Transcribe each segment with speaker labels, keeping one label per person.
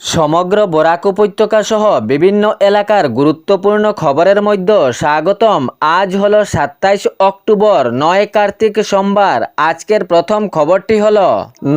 Speaker 1: সমগ্র বরাক উপত্যকা সহ বিভিন্ন এলাকার গুরুত্বপূর্ণ খবরের মধ্যে স্বাগতম। আজ হলো 27 অক্টোবর, 9 কার্তিক সোমবার। আজকের প্রথম খবরটি হলো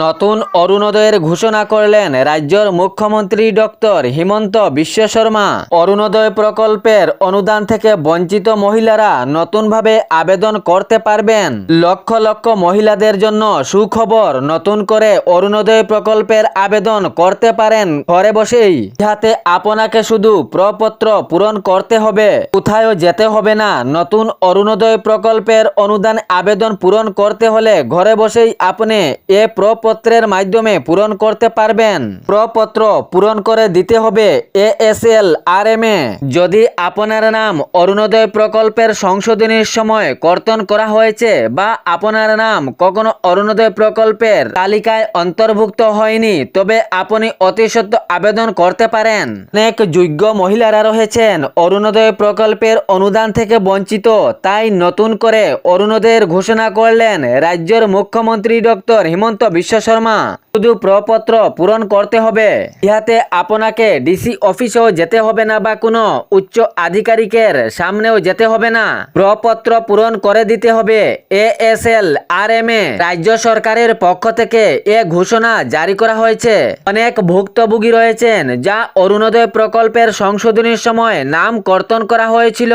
Speaker 1: নতুন অরুণোদয়ের ঘোষণা করলেন রাজ্যের মুখ্যমন্ত্রী ডক্টর হিমন্ত বিশ্ব শর্মা। অরুণোদয় প্রকল্পের অনুদান থেকে বঞ্চিত মহিলারা নতুনভাবে আবেদন করতে পারবেন। লক্ষ লক্ষ মহিলাদের জন্য সুখবর, নতুন করে অরুণোদয় প্রকল্পের আবেদন করতে পারেন ঘরে বসেই। ইহাতে আপনাকে শুধু প্রপত্র পূরণ করতে হবে, কোথাও যেতে হবে না। নতুন অরুণোদয় প্রকল্পের অনুদান আবেদন পূরণ করতে হলে ঘরে বসেই আপনি এ প্রপত্রের মাধ্যমে পূরণ করতে পারবেন। প্রপত্র পূরণ করে দিতে হবে ASL RMA। যদি আপনার নাম অরুণোদয় প্রকল্পের সংশোধনীর সময় কর্তন করা হয়েছে বা আপনার নাম কখনো অরুণোদয় প্রকল্পের তালিকায় অন্তর্ভুক্ত হয়নি, তবে আপনি অতি সত্ত্বর আবেদন করতে পারেন। অনেক যোগ্য মহিলারা রয়েছেন অরুণোদয় প্রকল্পের অনুদান থেকে বঞ্চিত, তাই নতুন করে অরুণোদয়ের ঘোষণা করলেন রাজ্যের মুখ্যমন্ত্রী ডক্টর হিমন্ত বিশ্ব শর্মা। শুধু প্রপত্র পূরণ করতে হবে, ইহাতে আপনাকে ডিসি অফিসেও যেতে হবে না বা কোনো উচ্চ আধিকারিকের সামনেও যেতে হবে না। প্রপত্র পূরণ করে দিতে হবে ASL RMA। রাজ্য সরকারের পক্ষ থেকে এ ঘোষণা জারি করা হয়েছে। অনেক ভুক্তভোগী রয়েছেন যা অরুণোদয় প্রকল্পের সংশোধনীর সময় নাম কর্তন করা হয়েছিল,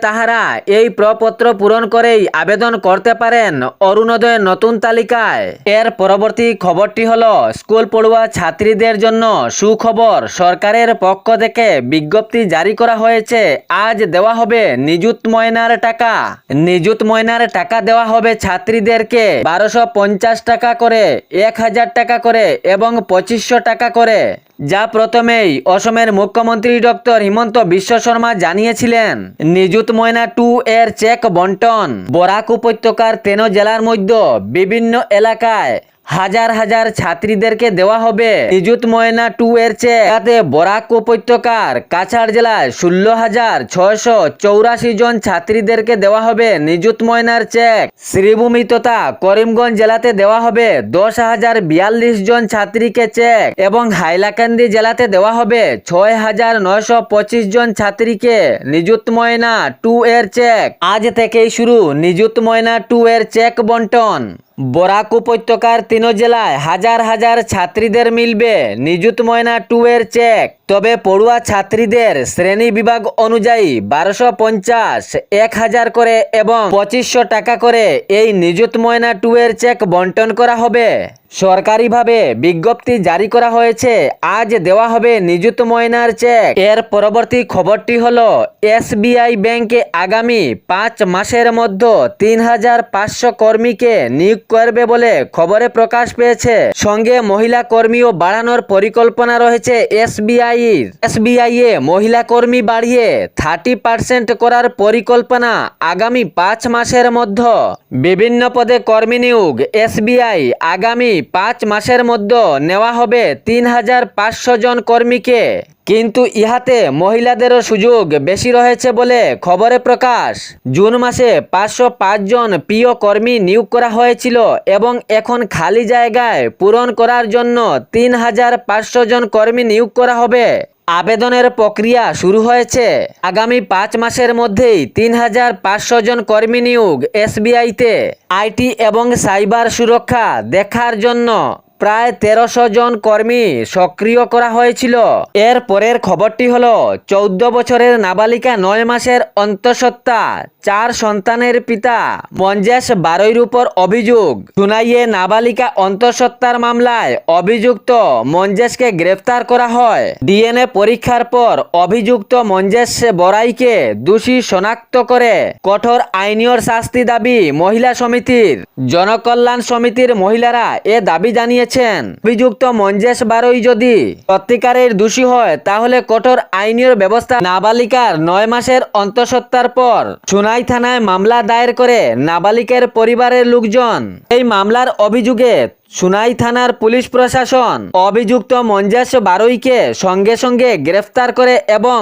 Speaker 1: তাহারা এই প্রপত্র পূরণ করেই আবেদন করতে পারেন অরুণোদয়ের নতুন তালিকায়। এর পরবর্তী খবরটি হলো স্কুল পড়ুয়া ছাত্রীদের জন্য সুখবর। সরকারের পক্ষ থেকে বিজ্ঞপ্তি জারি করা হয়েছে। আজ দেওয়া হবে নিযুত ময়নার টাকা। নিযুত ময়নার টাকা দেওয়া হবে ছাত্রীদেরকে 1250 টাকা করে, 1000 টাকা করে এবং 2500 টাকা করে, যা প্রথমেই অসমের মুখ্যমন্ত্রী ডক্টর হিমন্ত বিশ্ব শর্মা জানিয়েছিলেন। নিযুত ময়না 2 এর চেক বন্টন বরাক উপত্যকার 13 জেলার মধ্যে বিভিন্ন এলাকায় হাজার হাজার ছাত্রীদেরকে দেওয়া হবে নিযুত ময়না 2 এর চেক। তাতে বরাক উপত্যকার কাছাড় জেলায় 16,684 জন ছাত্রীদেরকে দেওয়া হবে নিযুত ময়নার চেক। শ্রীভূমি তথা করিমগঞ্জ জেলাতে দেওয়া হবে 10,042 জন ছাত্রীকে চেক এবং হাইলাকান্দি জেলাতে দেওয়া হবে 6,925 জন ছাত্রীকে নিযুত ময়না 2 এর চেক। আজ থেকেই শুরু নিযুত ময়না 2 এর চেক বন্টন। বরাক উপত্যকার 3 জেলায় হাজার হাজার ছাত্রীদের মিলবে নিযুত ময়না 2 এর চেক। তবে পড়ুয়া ছাত্রীদের শ্রেণী বিভাগ অনুযায়ী 1250, 1000 করে এবং 2500 টাকা করে এই নিযুত ময়না 2 এর চেক বন্টন করা হবে। সরকারিভাবে বিজ্ঞপ্তি জারি করা হয়েছে। আজ দেওয়া হবে নিযুত ময়নার চেক। এর পরবর্তী খবরটি হলো SBI ব্যাংকে আগামী 5 মাসের মধ্যে 3500 কর্মীকে নিয়োগ করবে বলে খবরে প্রকাশ পেয়েছে। সঙ্গে মহিলা কর্মীও বাড়ানোর পরিকল্পনা রয়েছে SBI এ মহিলা কর্মী বাড়িয়ে 30% করার পরিকল্পনা আগামী 5 মাসের মধ্যে। বিভিন্ন পদে কর্মী নিয়োগ SBI আগামী 5 মাসের মধ্যে নেওয়া হবে 3500 জন কর্মীকে। কিন্তু ইহাতে মহিলাদেরও সুযোগ বেশি রয়েছে বলে খবরে প্রকাশ। জুন মাসে 505 জন প্রিয় কর্মী নিয়োগ করা হয়েছিল এবং এখন খালি জায়গায় পূরণ করার জন্য 3500 জন কর্মী নিয়োগ করা হবে। আবেদনের প্রক্রিয়া শুরু হয়েছে। আগামী 5 মাসের মধ্যেই 3500 জন কর্মী নিয়োগ SBI-তে। IT এবং সাইবার সুরক্ষা দেখার জন্য প্রায় 1300 জন কর্মী সক্রিয় করা হয়েছিল। এর পরের খবরটি হলো 14 বছরের নাবালিকা 9 মাসের অন্তঃসত্ত্বা 4 সন্তানের পিতা মঞ্জেশ বারৈর উপর অভিযোগ। সুনাইয়ে নাবালিকা অন্তঃসত্ত্বার মামলায় অভিযুক্ত মঞ্জেশকে গ্রেফতার করা হয়। DNA পরীক্ষার পর অভিযুক্ত মঞ্জেশ বরাইকে দোষী শনাক্ত করে কঠোর আইনীয় শাস্তি দাবি মহিলা সমিতির। জনকল্যাণ সমিতির মহিলারা এ দাবি জানিয়েছেন। অভিযুক্ত মঞ্জেশ বারৈ যদি সত্যিকারের দোষী হয় তাহলে কঠোর আইনীয় ব্যবস্থা। নাবালিকার 9 মাসের অন্তঃসত্ত্বার পর সুনাই থানায় মামলা দায়ের করে নাবালিকার পরিবারের লোকজন। এই মামলার অভিযোগে সুনাই থানার পুলিশ প্রশাসন অভিযুক্ত মঞ্জেশ বারুইকে সঙ্গে সঙ্গে গ্রেফতার করে এবং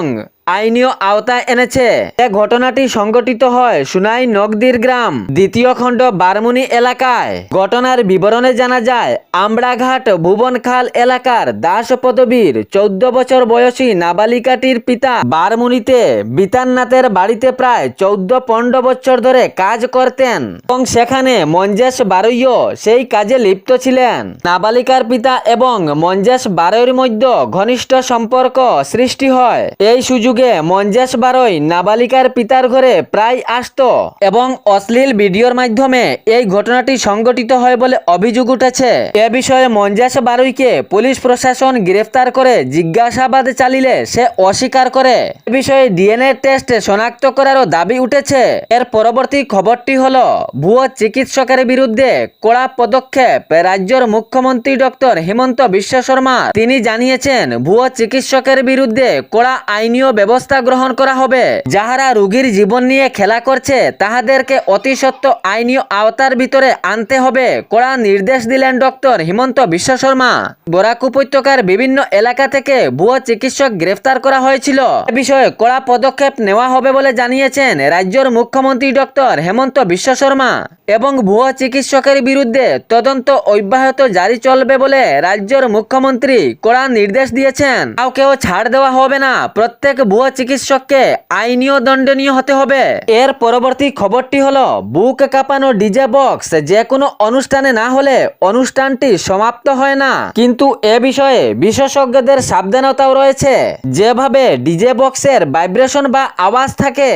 Speaker 1: আইনীয় আওতায় এনেছে। এ ঘটনাটি সংঘটিত হয় সুনাই নগদির গ্রাম দ্বিতীয় খণ্ড বারমুনি এলাকায়। ঘটনার বিবরণে জানা যায়, আমড়াঘাট ভুবনখাল এলাকার দাস পদবীর 14 বছর বয়সী নাবালিকাটির পিতা বারমুনিতে বিতাননাথের বাড়িতে প্রায় 14-15 বছর ধরে কাজ করতেন এবং সেখানে মঞ্জেশ বারুইও সেই কাজে লিপ্ত ছিলেন। নাবালিকার পিতা এবং মঞ্জেশ বারুইর মধ্যে ঘনিষ্ঠ সম্পর্ক সৃষ্টি হয়। এই সুযোগে মঞ্জেশ বারুই নাবালিকার পিতার ঘরে প্রায় আসতো এবং অশ্লীল ভিডিওর মাধ্যমে এই ঘটনাটি সংঘটিত হয় বলে অভিযোগ উঠেছে। এ বিষয়ে মঞ্জেশ বারুইকে পুলিশ প্রশাসন গ্রেফতার করে জিজ্ঞাসাবাদ চালিয়ে সে অস্বীকার করে। এ বিষয়ে ডিএনএ টেস্ট শনাক্ত করারও দাবি উঠেছে। এর পরবর্তী খবরটি হলো, ভুয়ো চিকিৎসকের বিরুদ্ধে কড়া পদক্ষেপ রাজ্যের মুখ্যমন্ত্রী ডক্টর হিমন্ত বিশ্ব শর্মা। তিনি জানিয়েছেন, ভুয়ো চিকিৎসকের বিরুদ্ধে কড়া আইনীয় ব্যবস্থা গ্রহণ করা হবে। যাহারা রোগীর জীবন নিয়ে খেলা করছে তাহাদেরকে অতি সত্ত্বর আইনীয় আওতার ভিতরে আনতে হবে, কড়া নির্দেশ দিলেন ডক্টর হিমন্ত বিশ্ব শর্মা। বরাক উপত্যকার বিভিন্ন এলাকা থেকে ভুয়ো চিকিৎসক গ্রেফতার করা হয়েছিল। এ বিষয়ে কড়া পদক্ষেপ নেওয়া হবে বলে জানিয়েছেন রাজ্যের মুখ্যমন্ত্রী ডক্টর হিমন্ত বিশ্ব শর্মা এবং ভুয়ো চিকিৎসকের বিরুদ্ধে তদন্ত অব্যাহত জারি চলবে বলে রাজ্যের মুখ্যমন্ত্রী কড়া নির্দেশ দিয়েছেন। কাউকেও ছাড় দেওয়া হবে না, প্রত্যেক ভুয়ো চিকিৎসককে আইনীয় দণ্ডনীয় হতে হবে। এর পরবর্তী খবরটি হলো, বুক কাঁপানো ডিজে বক্স যে কোনো অনুষ্ঠানে না হলে অনুষ্ঠানটি সমাপ্ত হয় না, কিন্তু এ বিষয়ে বিশেষজ্ঞদের সাবধানতাও রয়েছে। যেভাবে ডিজে বক্সের ভাইব্রেশন বা আওয়াজ থাকে,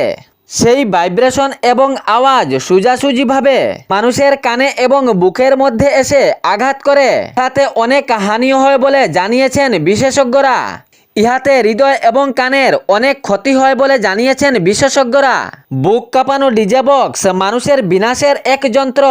Speaker 1: সেই ভাইব্রেশন এবং আওয়াজ সোজাসুজিভাবে মানুষের কানে এবং বুকের মধ্যে এসে আঘাত করে, তাতে অনেক হানিও হয় বলে জানিয়েছেন বিশেষজ্ঞরা। ইহাতে হৃদয় এবং কানের অনেক ক্ষতি হয় বলে জানিয়েছেন বিশেষজ্ঞরা। বুক কাঁপানো ডিজে বক্স মানুষের বিনাশের এক যন্ত্র।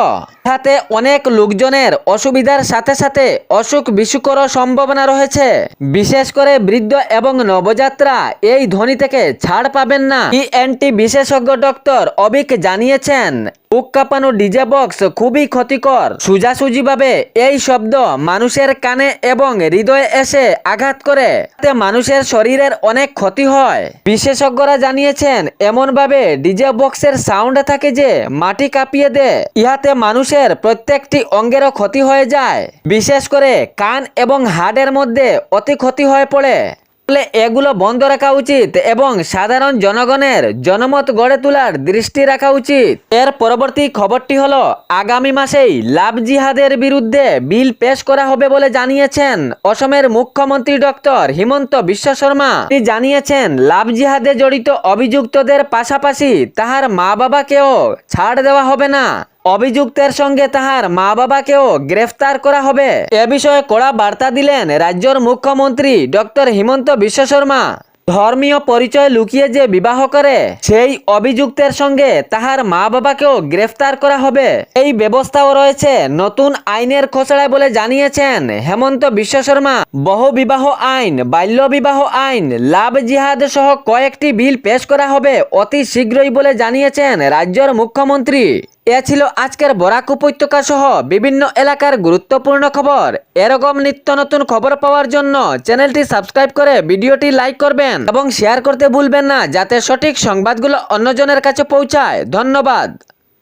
Speaker 1: ইহাতে অনেক লোকজনের অসুবিধার সাথে সাথে অসুখ বিসুখেরও সম্ভাবনা রয়েছে। বিশেষ করে বৃদ্ধ এবং নবযাত্রা এই ধ্বনি থেকে ছাড় পাবেন না। ইএনটি বিশেষজ্ঞ ডক্টর অবিক জানিয়েছেন, বুক কাঁপানো ডিজে বক্স খুবই ক্ষতিকর। সোজাসুজিভাবে এই শব্দ মানুষের কানে এবং হৃদয়ে এসে আঘাত করে, তাতে মানুষের শরীরের অনেক ক্ষতি হয়। বিশেষজ্ঞরা জানিয়েছেন, এমনভাবে ডিজে বক্সের সাউন্ড থাকে যে মাটি কাঁপিয়ে দেয়। ইহাতে মানুষের প্রত্যেকটি অঙ্গেরও ক্ষতি হয়ে যায়, বিশেষ করে কান এবং হাড়ের মধ্যে অতি ক্ষতি হয়ে পড়ে। এগুলো বন্ধ রাখা উচিত এবং সাধারণ জনগণের জনমত গড়ে তোলার দৃষ্টি রাখা উচিত। এর পরবর্তী খবরটি হলো, আগামী মাসেই লাভ জিহাদের বিরুদ্ধে বিল পেশ করা হবে বলে জানিয়েছেন অসমের মুখ্যমন্ত্রী ডক্টর হিমন্ত বিশ্ব শর্মা। তিনি জানিয়েছেন, লাভ জিহাদে জড়িত অভিযুক্তদের পাশাপাশি তাহার মা বাবাকেও ছাড় দেওয়া হবে না। অভিযুক্তের সঙ্গে তাহার মা বাবাকেও গ্রেফতার করা হবে। এ বিষয়ে কড়া বার্তা দিলেন রাজ্যের মুখ্যমন্ত্রী ডক্টর হিমন্ত বিশ্ব শর্মা। ধর্মীয় পরিচয় লুকিয়ে যে বিবাহ করে সেই অভিযুক্তের সঙ্গে তাহার মা বাবাকেও গ্রেফতার করা হবে। এই ব্যবস্থাও রয়েছে নতুন আইনের খসড়ায় বলে জানিয়েছেন হেমন্ত বিশ্ব শর্মা। বহু বিবাহ আইন, বাল্য বিবাহ আইন, লাভ জিহাদ সহ কয়েকটি বিল পেশ করা হবে অতি শীঘ্রই বলে জানিয়েছেন রাজ্যের মুখ্যমন্ত্রী। এ ছিল আজকের বরাক উপত্যকা সহ বিভিন্ন এলাকার গুরুত্বপূর্ণ খবর। এরকম নিত্য নতুন খবর পাওয়ার জন্য চ্যানেলটি সাবস্ক্রাইব করে ভিডিওটি লাইক করবেন এবং শেয়ার করতে ভুলবেন না, যাতে সঠিক সংবাদগুলো অন্যজনের কাছে পৌঁছায়। ধন্যবাদ।